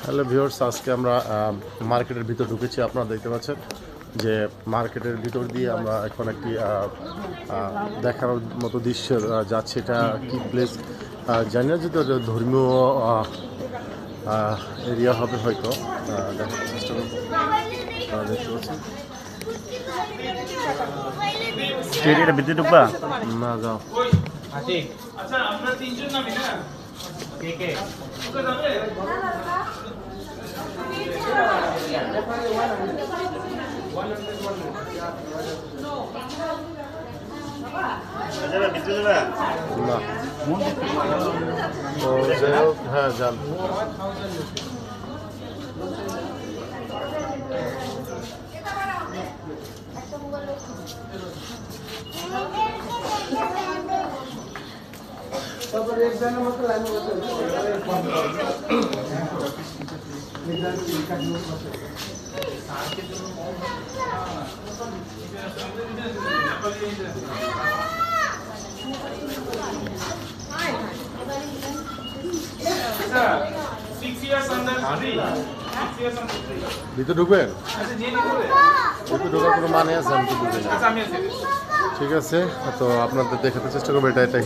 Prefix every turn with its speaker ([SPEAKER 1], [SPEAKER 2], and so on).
[SPEAKER 1] Hello viewers, আজকে আমরা মার্কেটের ভিতর ঢুকেছি। আপনারা দেখতে পাচ্ছেন যে মার্কেটের ভিতর দিয়ে আমরা এখন একটি দেখার মতো দৃশ্য যাচ্ছে। এটা কি প্লেস জানি না, যদি ওটা ধর্মীয় এরিয়া হবে হয়তো। দেখার চেষ্টা করবো। দেখতে পাচ্ছেন
[SPEAKER 2] স্টেডিয়ামের ভিতরে ঢুকবা
[SPEAKER 1] না, যাও।
[SPEAKER 3] আচ্ছা আমরা তিনজন নামি না কে কে ওকে যাবে
[SPEAKER 2] ভিতরে যাবে
[SPEAKER 1] না, তো যাই হোক, হ্যাঁ যান। ভিতরে ঢুকবেন? ভিতরে ঢোকার কোনো মানে আছে? আমি তো ঢুকবেন। ঠিক আছে, তো আপনাদের দেখাতে চেষ্টা করবো। এটা